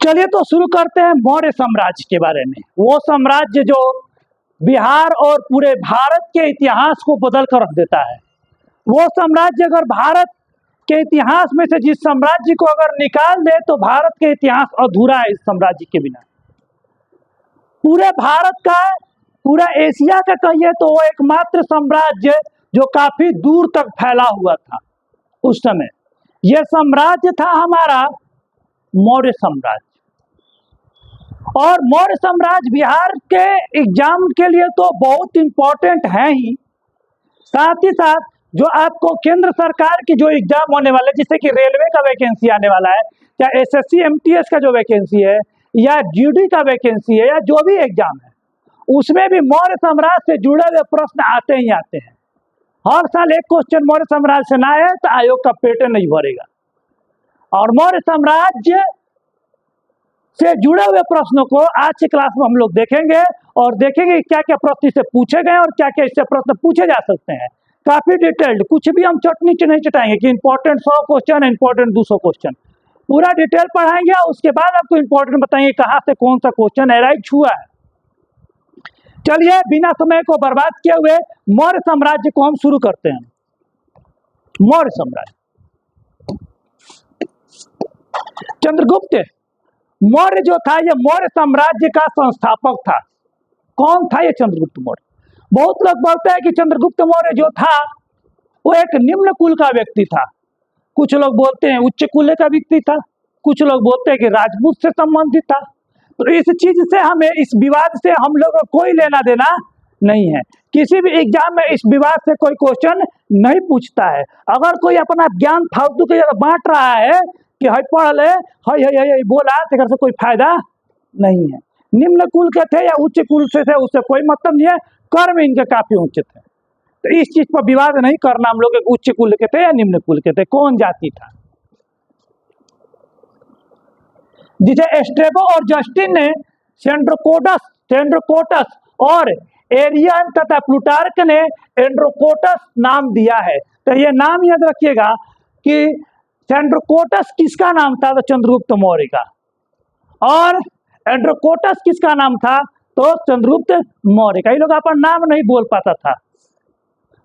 चलिए तो शुरू करते हैं मौर्य साम्राज्य के बारे में। वो साम्राज्य जो बिहार और पूरे भारत के इतिहास को बदल कर रख देता है। वो साम्राज्य अगर भारत के इतिहास में से जिस साम्राज्य को अगर निकाल दे तो भारत के इतिहास अधूरा है। इस साम्राज्य के बिना पूरे भारत का, पूरा एशिया का कहिए तो वो एकमात्र साम्राज्य जो काफी दूर तक फैला हुआ था उस समय। यह साम्राज्य था हमारा मौर्य साम्राज्य। और मौर्य साम्राज्य बिहार के एग्जाम के लिए तो बहुत इंपॉर्टेंट है ही, साथ ही साथ जो आपको केंद्र सरकार की जो एग्जाम होने वाले, जैसे कि रेलवे का वैकेंसी आने वाला है, या एसएससी एमटीएस का जो वैकेंसी है, या जीडी का वैकेंसी है, या जो भी एग्जाम है, उसमें भी मौर्य साम्राज्य से जुड़े हुए प्रश्न आते ही आते हैं। हर साल एक क्वेश्चन मौर्य साम्राज्य से ना आए तो आयोग का पेट नहीं भरेगा। और मौर्य साम्राज्य से जुड़े हुए प्रश्नों को आज की क्लास में हम लोग देखेंगे और देखेंगे क्या क्या प्रश्न इससे पूछे गए और क्या क्या इससे प्रश्न पूछे जा सकते हैं। काफी डिटेल्ड, कुछ भी हम चटनी नहीं चटाएंगे कि इंपॉर्टेंट 100 क्वेश्चन, इंपॉर्टेंट 200 क्वेश्चन, पूरा डिटेल पढ़ाएंगे। उसके बाद आपको इंपॉर्टेंट बताएंगे कहाँ से कौन सा क्वेश्चन एराइज हुआ है। चलिए बिना समय को बर्बाद किए हुए मौर्य साम्राज्य को हम शुरू करते हैं। मौर्य साम्राज्य, चंद्रगुप्त मौर्य जो था, ये मौर्य साम्राज्य का संस्थापक था। कौन था ये चंद्रगुप्त मौर्य? बहुत लोग बोलते हैं कि चंद्रगुप्त मौर्य जो था वो एक निम्न कुल का व्यक्ति था। कुछ लोग बोलते हैं उच्च कुल का व्यक्ति था, कुछ लोग बोलते हैं कि राजपूत से संबंधित था। तो इस चीज से हमें, इस विवाद से हम लोग को कोई लेना देना नहीं है। किसी भी एग्जाम में इस विवाद से कोई क्वेश्चन नहीं पूछता है। अगर कोई अपना ज्ञान फालतू के जगह बांट रहा है कि हई पढ़ ले, हई बोला, तो से कोई फायदा नहीं है। निम्न कुल के थे या उच्च कुल से थे, उससे कोई मतलब नहीं है। कर्म इनके काफी ऊंचे थे, तो इस चीज पर विवाद नहीं करना। हम लोग उच्च कुल के थे या निम्न कुल के थे, कौन जाति था। जिसे एस्ट्रेबो और जस्टिन ने सेंड्रोकोटस और एरियन तथा प्लूटार्क ने एंड्रोकोटस नाम दिया है। तो ये नाम याद रखिएगा कि सेंड्रोकोटस किसका नाम था, तो चंद्रगुप्त मौर्य का, और एंड्रोकोटस किसका नाम था, तो चंद्रगुप्त मौर्य का। ये लोग अपना नाम नहीं बोल पाता था।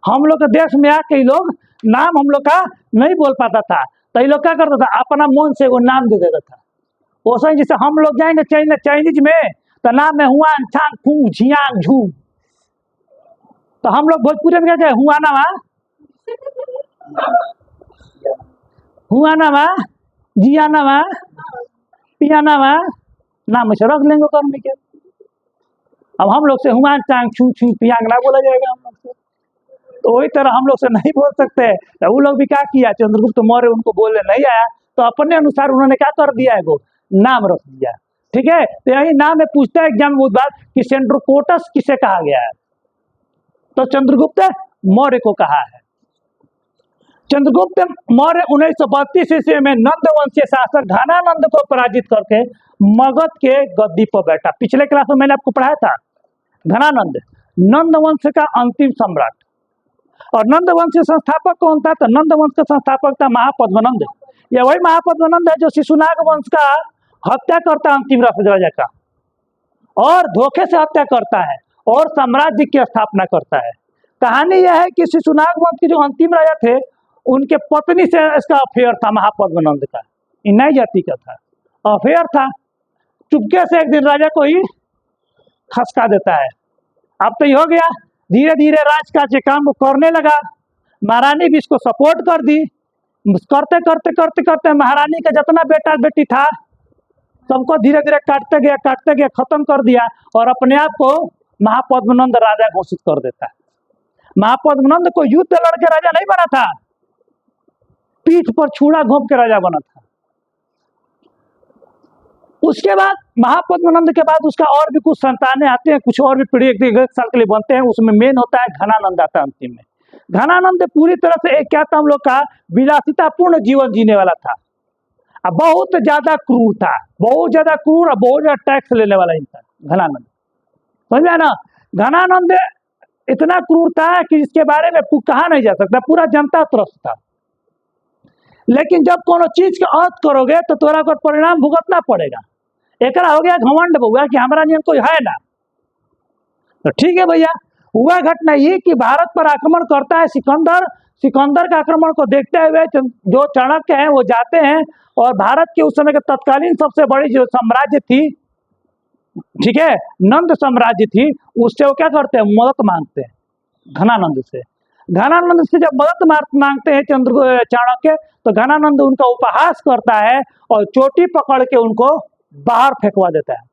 हम लोग के देश में आके लोग नाम हम लोग का नहीं बोल पाता था, तो ये लोग क्या करता था, अपना मन से वो नाम दे देता था। वैसे जैसे हम लोग जाएंगे चाइनीज में तो नाम है हुआन छांग फू झियांग झू, तो हम लोग भोजपुरी में क्या कहे, हुआनावा जियानावा पियानावा, नाम से रख लेंगे करने के। अब हम लोग से हुआन चांग छू छू पियांग ना बोला जाएगा हम लोग से, तो वही तरह हम लोग से नहीं बोल सकते। तो वो लोग भी क्या किया, चंद्रगुप्त मौर्य उनको बोलने नहीं आया तो अपने अनुसार उन्होंने क्या कर दिया है, वो नाम रख दिया। ठीक है, तो यही नाम है, पूछता है एग्जाम में बहुत बार कि सेंड्रोकोटस किसे कहा गया है, तो चंद्रगुप्त मौर्य को कहा है। चंद्रगुप्त मौर्य 1932 ईस्वी में नंद वंशीय शासक घनानंद को पराजित करके मगध के गद्दी पर बैठा। पिछले क्लास में मैंने आपको पढ़ाया था घनानंद नंद वंश का अंतिम सम्राट। और नंद वंश के संस्थापक कौन था, तो नंद वंश का संस्थापक था महापद्मनंद। यह वही महापद्मनंद है जो शिशुनाग वंश का हत्या करता है, अंतिम राजा का, और धोखे से हत्या करता है और साम्राज्य की स्थापना करता है। कहानी यह है कि शिशुनाग वंश के जो अंतिम राजा थे उनके पत्नी से इसका अफेयर था महापद्मनंद का, नई जाति का था, अफेयर था। चुपके से एक दिन राजा को ही खसका देता है। अब तो ये हो गया, धीरे धीरे राजकाज के काम को करने लगा। महारानी भी इसको सपोर्ट कर दी। करते करते करते करते महारानी का जितना बेटा बेटी था सबको धीरे धीरे काटते गया, खत्म कर दिया और अपने आप को महापद्मनंद राजा घोषित कर देता है। महापद्मनंद को युद्ध लड़के राजा नहीं बना था, पीठ पर छुरा घोंप के राजा बना था। उसके बाद महापद्मनंद के बाद उसका और भी कुछ संतानें आते हैं, कुछ और भी पीढ़ी एक साल के लिए बनते हैं। उसमें मेन होता है घनानंद आता है अंतिम में। घनानंद पूरी तरह से एक क्या था, हम लोग का विलासितापूर्ण जीवन जीने वाला था। अब बहुत ज्यादा क्रूर था, बहुत ज्यादा क्रूर और बहुत ज्यादा टैक्स लेने वाला इंसान घनानंद, समझा ना। घनानंद इतना क्रूर था कि इसके बारे में कहा नहीं जा सकता, पूरा जनता त्रस्त था। लेकिन जब कोनो चीज का अर्थ करोगे तो तोरा को परिणाम भुगतना पड़ेगा। एकरा हो गया घमंड बउआ कि हमारा नियम कोई है ना। तो ठीक है भैया, हुआ घटना ये कि भारत पर आक्रमण करता है सिकंदर। सिकंदर के आक्रमण को देखते हुए जो चाणक्य हैं वो जाते हैं और भारत के उस समय के तत्कालीन सबसे बड़ी जो साम्राज्य थी, ठीक है, नंद साम्राज्य थी, उससे वो क्या करते हैं, मदद मांगते हैं घनानंद से। घनानंद से जब मदद मांगते हैं चाणक्य, तो घनानंद उनका उपहास करता है और चोटी पकड़ के उनको बाहर फेंकवा देता है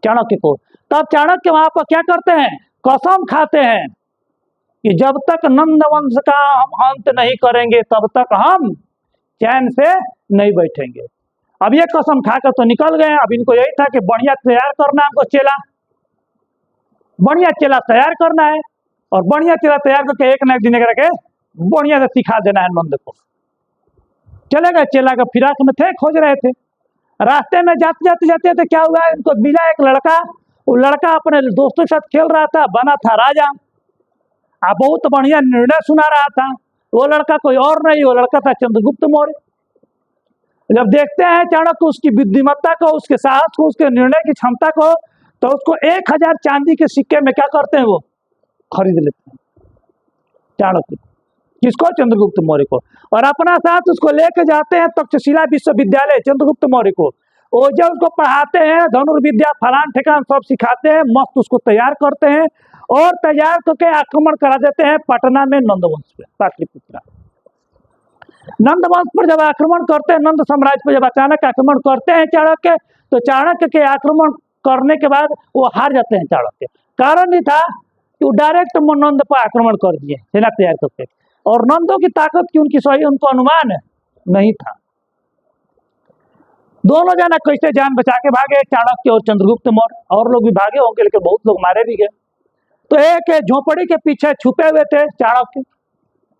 चाणक्य को। तब चाणक्य वहां पर क्या करते हैं, कसम खाते हैं कि जब तक नंद वंश का हम अंत नहीं करेंगे तब तक हम चैन से नहीं बैठेंगे। अब ये कसम खाकर तो निकल गए। अब इनको यही था कि बढ़िया तैयार करना, हमको चेला, बढ़िया चेला तैयार करना है और बढ़िया चेला तैयार करके एक न एक दिन करके बढ़िया से सिखा देना है नंद को। चले गए, चेला का फिराक में थे, खोज रहे थे। रास्ते में जाते जाते जाते तो क्या हुआ, इनको मिला एक लड़का। वो लड़का अपने दोस्तों के साथ खेल रहा था, बना था राजा, आप बहुत बढ़िया निर्णय सुना रहा था। वो लड़का कोई और नहीं, वो लड़का था चंद्रगुप्त मौर्य। जब देखते हैं चाणक्य उसकी बुद्धिमत्ता को, उसके साहस को, उसके निर्णय की क्षमता को, तो उसको 1000 चांदी के सिक्के में क्या करते हैं, वो खरीद लेते हैं चाणक्य। किसको, चंद्रगुप्त मौर्य को। और अपना साथ उसको लेके जाते हैं तक्षशिला विश्वविद्यालय चंद्रगुप्त मौर्य को। वो जब उसको पढ़ाते हैं, धनुर्विद्या फलान ठिकान सब सिखाते हैं, मस्त उसको तैयार करते हैं और तैयार करके आक्रमण करा देते हैं पटना में नंदवंश पे, पाटलिपुत्र। नंदवंश पर जब आक्रमण करते हैं, नंद साम्राज्य पर जब अचानक आक्रमण करते हैं चाणक्य, तो चाणक्य के आक्रमण करने के बाद वो हार जाते हैं चाणक्य। कारण ये था कि वो डायरेक्ट नंद पर आक्रमण कर दिए सेना तैयार करके, और नंदों की ताकत की उनकी सही उनको अनुमान नहीं था। दोनों जना कैसे जान बचा के भागे, चाणक्य और चंद्रगुप्त मौर्य। और लोग भी भागे होंगे, लेकिन बहुत लोग मारे भी गए। तो एक झोपड़ी के पीछे छुपे हुए थे चाणक्य।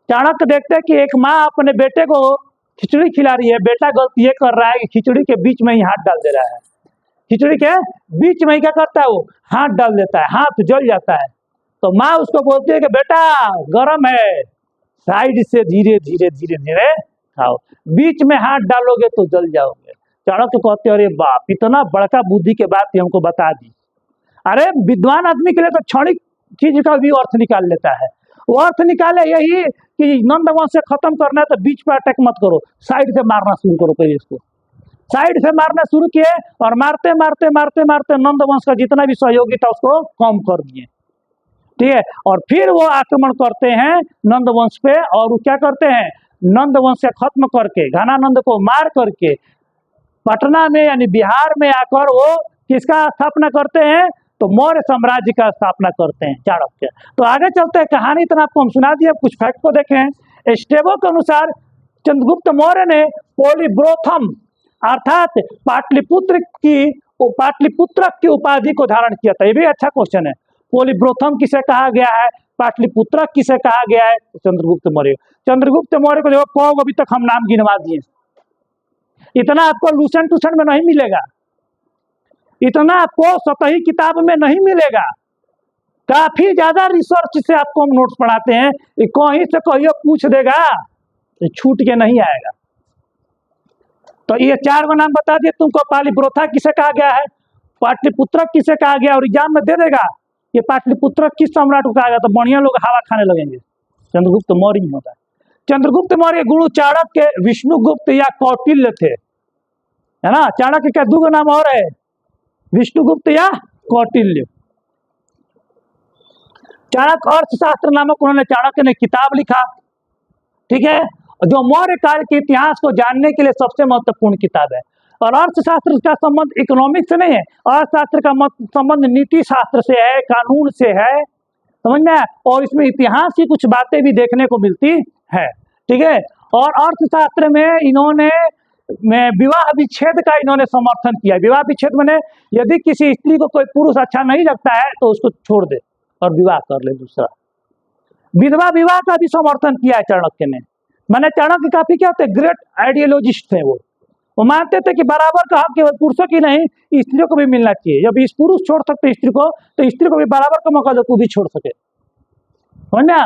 चाणक्य देखते हैं कि एक माँ अपने बेटे को खिचड़ी खिला रही है। बेटा गलती ये कर रहा है कि खिचड़ी के बीच में ही हाथ डाल दे रहा है। खिचड़ी के बीच में ही क्या करता है, वो हाथ डाल देता है, हाथ जल जाता है। तो माँ उसको बोलती है कि बेटा गर्म है, साइड से धीरे धीरे धीरे धीरे खाओ, बीच में हाथ डालोगे तो जल जाओगे। चाणक्य कहते अरे बाप, इतना बड़का बुद्धि के बात ही हमको बता दी। अरे विद्वान आदमी के लिए तो क्षणिक चीज का भी अर्थ निकाल लेता है। वो अर्थ निकाले यही कि नंद वंश से खत्म करना है तो बीच पर अटैक मत करो, साइड से मारना शुरू करो। पहले इसको साइड से मारना शुरू किए और मारते मारते मारते मारते नंद वंश का जितना भी सहयोगी था उसको कम कर दिए, ठीक है। और फिर वो आक्रमण करते हैं नंद वंश पे, और वो क्या करते हैं, नंद वंश से खत्म करके, घनानंद को मार करके पटना में यानी बिहार में आकर वो किसका स्थापना करते हैं, तो मौर्य साम्राज्य का स्थापना करते हैं चाणक्य। तो आगे चलते हैं, कहानी इतना आपको हम सुना दिए, कुछ फैक्ट को देखें। स्टेबो के अनुसार चंद्रगुप्त मौर्य ने पोलिब्रोथम अर्थात पाटलिपुत्र की उपाधि को धारण किया था। ये भी अच्छा क्वेश्चन है, पोलिब्रोथम किसे कहा गया है, पाटलिपुत्र किसे कहा गया है, चंद्रगुप्त मौर्य। चंद्रगुप्त मौर्य को देखो अभी तक हम नाम गिनवा दिए। इतना आपको लूसन टूसन में नहीं मिलेगा, इतना आपको सतही किताब में नहीं मिलेगा। काफी ज्यादा रिसर्च से आपको हम नोट्स पढ़ाते हैं, कहीं से कहीं पूछ देगा तो छूट के नहीं आएगा। तो ये 4 गो नाम बता दिए तुमको। पालिब्रोथा किसे कहा गया है, पाटलिपुत्र किसे कहा गया, और एग्जाम में दे देगा ये पाटलिपुत्र किस सम्राट को कहा गया, तो बढ़िया लोग हवा खाने लगेंगे। चंद्रगुप्त मौर्य ही होता है। चंद्रगुप्त मौर्य गुरु चाणक्य, विष्णुगुप्त या कौटिल्य थे, है ना। चाणक्य का 2 नाम और है, विष्णुगुप्त या कौटिल्य। चाणक्य अर्थशास्त्र नामक उन्होंने चाणक्य ने किताब लिखा, ठीक है, जो मौर्य काल के इतिहास को जानने के लिए सबसे महत्वपूर्ण किताब है। और अर्थशास्त्र का संबंध इकोनॉमिक्स से नहीं है, अर्थशास्त्र का संबंध नीति शास्त्र से है, कानून से है, समझ में। और इसमें इतिहास की कुछ बातें भी देखने को मिलती है, ठीक है। और अर्थशास्त्र में इन्होंने विवाह विच्छेद का इन्होंने समर्थन किया। विवाह विच्छेद मैंने यदि किसी स्त्री को कोई पुरुष अच्छा नहीं लगता है तो उसको छोड़ दे और विवाह कर ले दूसरा। विधवा विवाह का भी समर्थन किया है चाणक्य ने। मैंने चाणक्य काफी क्या होते, ग्रेट आइडियोलॉजिस्ट थे। वो मानते थे कि बराबर का हक केवल पुरुषों की नहीं, स्त्रियों को भी मिलना चाहिए। जब इस पुरुष छोड़ सकते स्त्री को, तो स्त्री को भी बराबर का मौका दो, को भी छोड़ सके, समझना।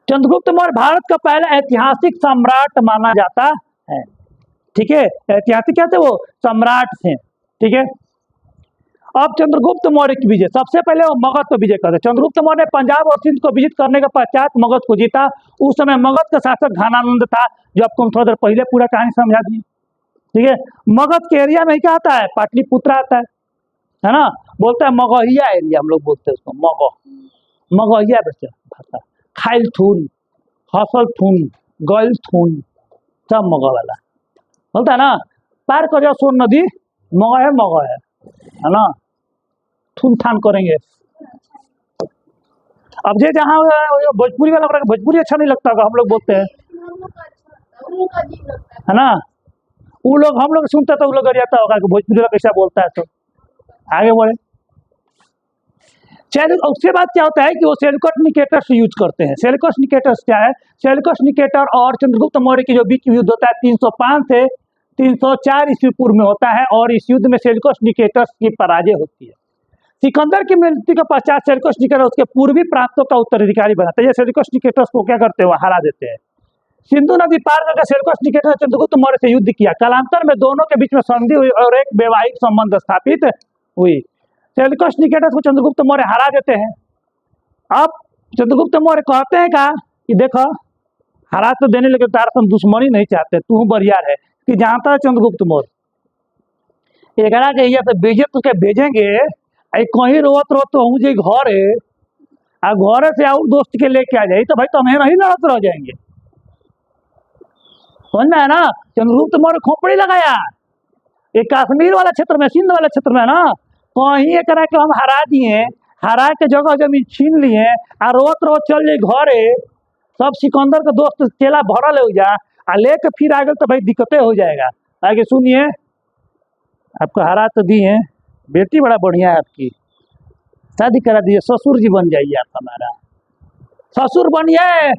चंद्रगुप्त मौर्य भारत का पहला ऐतिहासिक सम्राट माना जाता है, ठीक है, ऐतिहासिक क्या थे वो, सम्राट थे। ठीक है, अब चंद्रगुप्त मौर्य की विजय, सबसे पहले वो मगध को विजय करते। चंद्रगुप्त मौर्य ने पंजाब और सिंध को विजित करने के पश्चात मगध को जीता। उस समय मगध का शासक घनानंद था, जो आपको हम थोड़ा देर पहले पूरा कहानी समझा दिए। ठीक है, मगध के एरिया में क्या आता है, पाटलिपुत्र आता है ना, बोलते हैं मगहिया एरिया, हम लोग बोलते हैं उसको मगहिया भाषा, खाइलथुन, हसलथुन, गैलथुन, सब मगह वाला बोलता है ना। पार कर जाओ सोन नदी, मगह है ना, थून थान करेंगे। अब जे जहाँ भोजपुरी वाला भोजपुरी अच्छा नहीं लगता होगा, हम लोग बोलते हैं है ना, वो लोग हम लोग सुनते तो वो लोग गरियाता होगा कि भोजपुरी वाला कैसा बोलता है। तो आगे बढ़े, उसके बाद क्या होता है कि वो सेल्यूकस निकेटर से यूज करते हैं। सेल्यूकस निकेटर्स क्या है, सेल्यूकस निकेटर और चंद्रगुप्त मौर्य के जो बीच युद्ध होता है 305 से 304 ईस्वी पूर्व में होता है, और इस युद्ध में सेल्यूकस निकेटर्स की पराजय होती है। सिकंदर की मृत्यु के पश्चात सेल्यूकस निकेटर उसके पूर्वी प्रांतों का उत्तराधिकारी बनाते हैं। सेल्यूकस निकेटर्स को क्या करते हैं, हरा देते हैं। सिंधु नदी पार करके सेल्यूकस निकेटर ने चंद्रगुप्त मौर्य से युद्ध किया। कालांतर में दोनों के बीच में संधि हुई और एक वैवाहिक संबंध स्थापित हुई। सेल्यूकस निकेटर को चंद्रगुप्त मौर्य हरा देते हैं। अब चंद्रगुप्त मौर्य कहते हैं का कि देखो हरा तो देने लगे, तार तुम दुश्मनी नहीं चाहते, तू बरियार है कि जानता है चंद्रगुप्त मौर्य एक के यहाँ से भेजे तो क्या भेजेंगे, कहीं रोत तो हूँ जी घर है, घर से और दोस्त के लेके आ जाए तो भाई तुम्हें नहीं लड़त रह जाएंगे। समझ में है ना, चंद्रगुप्त मौर्य खोपड़ी लगाया एक कश्मीर वाला क्षेत्र में, सिंध वाला क्षेत्र में ना, कहीं एक के हम हरा दिए, हरा के जगह जमीन छीन लिए, आ रोत चल जाए घरे, सब सिकंदर के दोस्त चेला भरल हो जा, आ लेके फिर आ गए तो भाई दिक्कतें हो जाएगा। आगे सुनिए, आपको हरा तो दिए, बेटी बड़ा बढ़िया है आपकी, शादी करा दीजिए, ससुर जी बन जाइए आप हमारा, ससुर बनिए,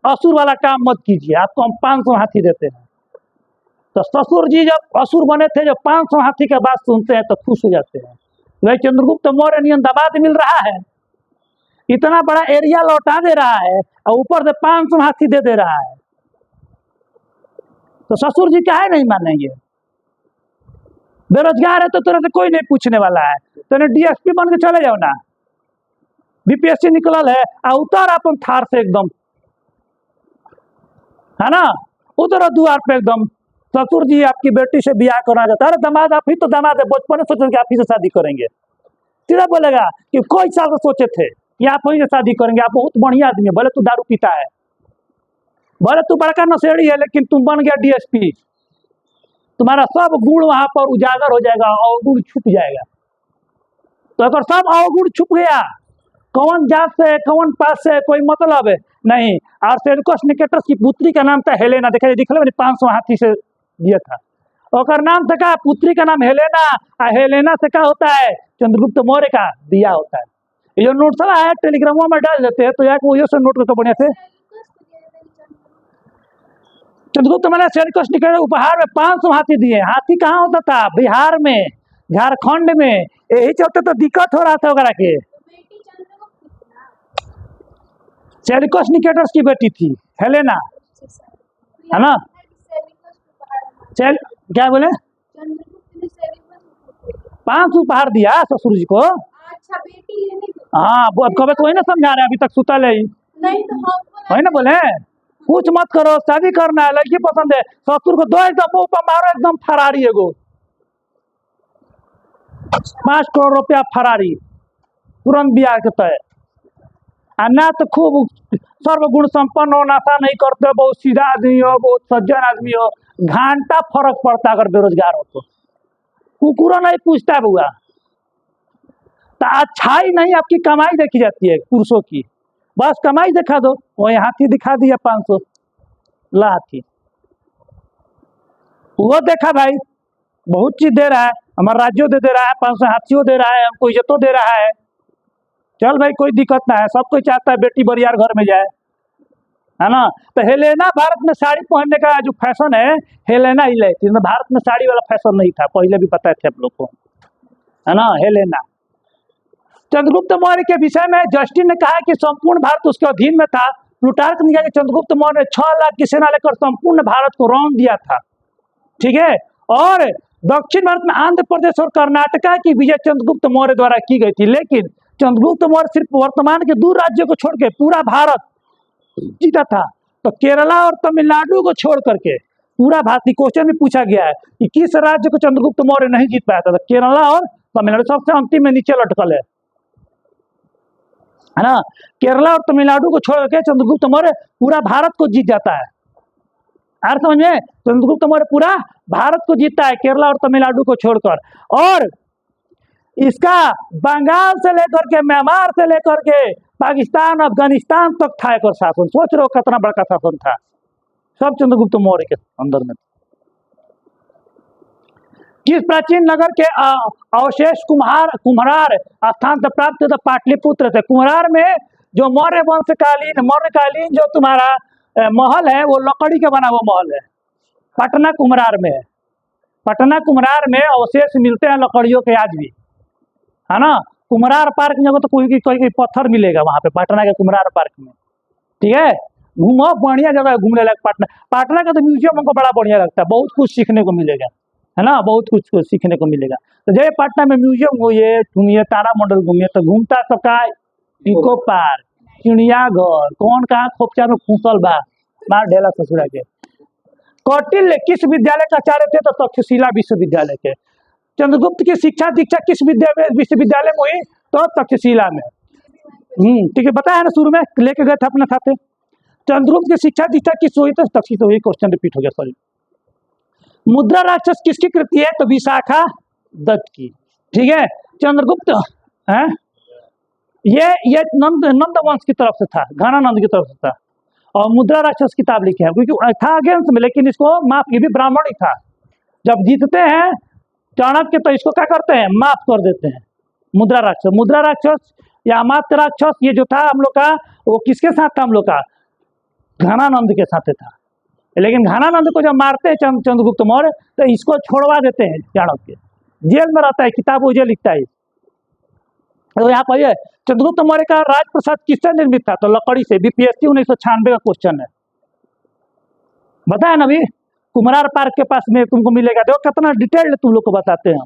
असुर वाला काम मत कीजिए, आपको हम 500 हाथी देते हैं। तो ससुर जी जब असुर बने थे, जब 500 हाथी का बात सुनते हैं तो खुश हो जाते हैं। वही चंद्रगुप्त मौर्य नियन दबाद मिल रहा है, इतना बड़ा एरिया लौटा दे रहा है और ऊपर से 500 हाथी दे रहा है, तो ससुर जी क्या है नहीं मानेंगे। बेरोजगार है तो तुरंत से कोई नहीं पूछने वाला है, तो डीएसपी बन के चले जाओ ना, बीपीएससी निकलल है, उतर अपन थार से एकदम, है ना, उतर द्वार पे एकदम, ससुर जी आपकी बेटी से ब्याह करना चाहता है। अरे दामाद आप ही तो दामाद है, बचपन में सोचे कि आप ही से शादी करेंगे, सीधा बोलेगा कि कोई साल से सोचे थे कि आप वहीं से शादी करेंगे, आप बहुत बढ़िया आदमी है, भले तू दारू पीता है, भले तू बड़का नशेड़ी है, लेकिन तुम बन गया डीएसपी, तुम्हारा सब गुण वहां पर उजागर हो जाएगा, अवगुण छुप जाएगा। तो अगर सब अवगुण छुप गया, कौन जात से कौन पास से कोई मतलब है नहीं। और सेल्यूकस निकेटर की पुत्री का नाम था हेलेना, देखा दिखले 500 हाथी से दिया था, और नाम था का पुत्री का नाम हेलेना, और हेलेना से क्या होता है, चंद्रगुप्त मौर्य का दिया होता है। ये जो नोट सब है टेलीग्रामों में डाल देते हैं, तो यार वो से नोट करके बढ़िया से। चंद्रगुप्त मौर्य सेल्यूकस निकेटर उपहार में 500 हाथी दिए। हाथी कहाँ होता था, बिहार में, झारखंड में, यही चलते तो दिक्कत हो रहा था वगैरह के। सेल्यूकस निकेटर्स की बेटी थी हेलेना, है ना, क्या बोले 500 उपहार दिया ससुर जी को। अच्छा बेटी, हाँ कब तो वही ना समझा रहे, अभी तक सुता ले नहीं तो वही ना बोले, कुछ मत करो, शादी करना है, लड़की पसंद है, ससुर को दो एकदम मुंह पर मारो, एकदम फरारी एगो 5 करोड़ रुपया फरारी, तुरंत ब्याह के तय। ना तो खूब सर्वगुण संपन्न हो, नशा नहीं करते, बहुत सीधा आदमी हो, बहुत सज्जन आदमी हो, घंटा फर्क पड़ता अगर बेरोजगार हो तो, कुकुरा नहीं पूछता बुआ। तो अच्छाई नहीं, आपकी कमाई देखी जाती है पुरुषों की, बस कमाई दिखा दो, वही हाथी दिखा दिया 500 ला हाथी, वो देखा भाई बहुत चीज दे रहा है, हमारा राज्यों दे रहा है, 500 हाथियों दे रहा है, हमको इज्जतों दे रहा है, चल भाई कोई दिक्कत ना है, सब कोई चाहता है बेटी बरियार घर में जाए, है ना। तो हेलेना भारत में साड़ी पहनने का जो फैशन है, हेलेना ही लेती है, भारत में साड़ी वाला फैशन नहीं था, पहले भी पता थे आप लोग को, है ना। हेलेना चंद्रगुप्त मौर्य के विषय में जस्टिन ने कहा कि संपूर्ण भारत उसके अधीन में था। प्लूटार्क ने कहा कि चंद्रगुप्त मौर्य ने 6 लाख की सेना लेकर संपूर्ण भारत को रौंद दिया था। ठीक है। और दक्षिण भारत में आंध्र प्रदेश और कर्नाटका की विजय चंद्रगुप्त मौर्य द्वारा की गई थी, लेकिन चंद्रगुप्त मौर्य सिर्फ वर्तमान के दूर राज्यों को छोड़ के पूरा भारत जीता था। तो केरला और तमिलनाडु को छोड़ करके पूरा भारत, क्वेश्चन में पूछा गया है कि किस राज्य को चंद्रगुप्त मौर्य नहीं जीत पाया था, तो केरला और तमिलनाडु सबसे अंतिम में नीचे लटकल है ना। केरला और तमिलनाडु को छोड़ के चंद्रगुप्त मौर्य पूरा भारत को जीत जाता है। यार समझ में, चंद्रगुप्त मौर्य पूरा भारत को जीतता है केरला और तमिलनाडु को छोड़कर। और इसका बंगाल से लेकर के म्यांमार से लेकर के पाकिस्तान अफगानिस्तान तक था एक शासन। सोच रहे हो कितना बड़ा शासन था, सब चंद्रगुप्त मौर्य के अंदर में। किस प्राचीन नगर के अवशेष कुम्हार स्थान से प्राप्त थे? पाटलिपुत्र से। कुम्हार में जो मौर्यकालीन जो तुम्हारा महल है वो लकड़ी का बना हुआ महल है, पटना कुम्हार में है। पटना कुम्हार में अवशेष मिलते हैं लकड़ियों के आज भी, है ना। कुम्हार पार्क में तो कोई पत्थर मिलेगा वहां पे, पटना के कुम्हार पार्क में, ठीक है। घूमो, बढ़िया जगह है घूमने लायक पटना का। तो म्यूजियम हमको बड़ा बढ़िया लगता है, बहुत कुछ सीखने को मिलेगा, है ना, बहुत कुछ सीखने को मिलेगा। तो जय पटना में म्यूजियम घूमिए, तारामंडल घूमिए, तो घूमता तो का इको पार्क, चिड़ियाघर, कौन कहाँ खोपचा में फूसल बा, मार ढेला ससुरा के। कौटिल्य किस विद्यालय का आचार्य थे? तो तक्षशिला विश्वविद्यालय के। चंद्रगुप्त की शिक्षा दीक्षा किस विश्वविद्यालय में हुई? तो तक्षशिला में। ठीक है, बताया ना शुरू में, लेके गए थे अपने साथ। चंद्रगुप्त की शिक्षा दीक्षा किस हुई? तो तक्षशिला हुई। क्वेश्चन रिपीट हो गया, सॉरी। मुद्रा राक्षस किसकी कृति है? तो विशाखा दत्त की, ठीक है। चंद्रगुप्त है ये नंद वंश की तरफ से था, घनानंद की तरफ से था। और मुद्रा राक्षस किताब लिखे हैं, क्योंकि था अगेंस्ट में, लेकिन इसको माफ, ये भी ब्राह्मण ही था। जब जीतते हैं चाणक्य तो इसको क्या करते हैं? माफ कर देते हैं। मुद्रा राक्षस या अमात्य राक्षस, ये जो था हम लोग का, वो किसके साथ था? हम लोग का घनानंद के साथ था। लेकिन घनानंद को जब मारते हैं चंद्रगुप्त मौर्य, तो इसको छोड़वा देते हैं चाणक्य, जेल में रहता है, किताब वो जेल लिखता है। तो यहाँ पर चंद्रगुप्त मौर्य का राजप्रसाद किससे निर्मित था? तो लकड़ी से। बीपीएससी 1996 का क्वेश्चन है, बताया ना अभी। कुम्हार पार्क के पास में तुमको मिलेगा, देखो कितना डिटेल्ड तुम लोग को बताते हैं,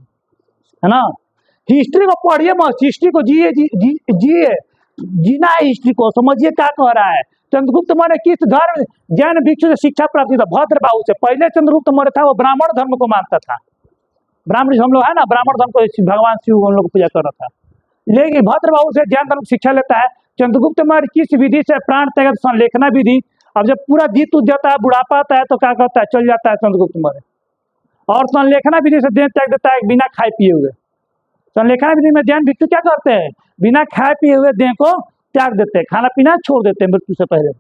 है ना। हिस्ट्री को पढ़िए मत, हिस्ट्री को जिए, जीना है हिस्ट्री को, समझिए क्या कह रहा है। चंद्रगुप्त मौर्य किस धर्म जैन भिक्षु से शिक्षा प्राप्त था? भद्रबाहु से। पहले चंद्रगुप्त मौर्य था वो ब्राह्मण धर्म को मानता था, ब्राह्मण हम लोग है ना, ब्राह्मण धर्म को भगवान शिव हम लोग को पूजा कर रहा था। लेकिन भद्रबाहु से जैन धर्म शिक्षा लेता है। चंद्रगुप्त मौर्य किस विधि से प्राण त्याग? संलेखना विधि। अब जब पूरा जीत उठ जाता है, बुढ़ापा आता है, तो क्या करता है? चल जाता है चंद्रगुप्त मौर्य, और संलेखना विधि से देह त्याग देता है, बिना खाए पिए हुए। संलेखना विधि में जैन भिक्षु क्या करते हैं? बिना खाए पिए हुए देह को त्याग देते हैं, खाना पीना छोड़ देते हैं मृत्यु से पहले।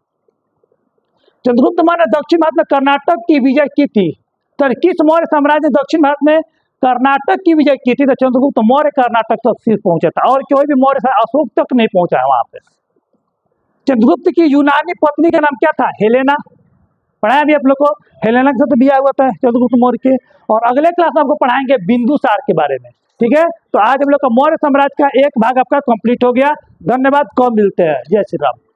चंद्रगुप्त मौर्य ने दक्षिण भारत में कर्नाटक की विजय की थी। तो किस मौर्य साम्राज्य ने दक्षिण भारत में कर्नाटक की विजय की थी? तो चंद्रगुप्त मौर्य कर्नाटक तक सिर्फ पहुंचा था, और कोई भी मौर्य अशोक तक नहीं पहुंचा है वहां पे। चंद्रगुप्त की यूनानी पत्नी का नाम क्या था? हेलेना। पढ़ाया भी आप लोग को, हेलेना के साथ बिया हुआ था चंद्रगुप्त मौर्य के। और अगले क्लास में आपको पढ़ाएंगे बिंदुसार के बारे में, ठीक है। तो आज हम लोग का मौर्य साम्राज्य का एक भाग आपका कंप्लीट हो गया। धन्यवाद, कब मिलते हैं। जय श्री राम।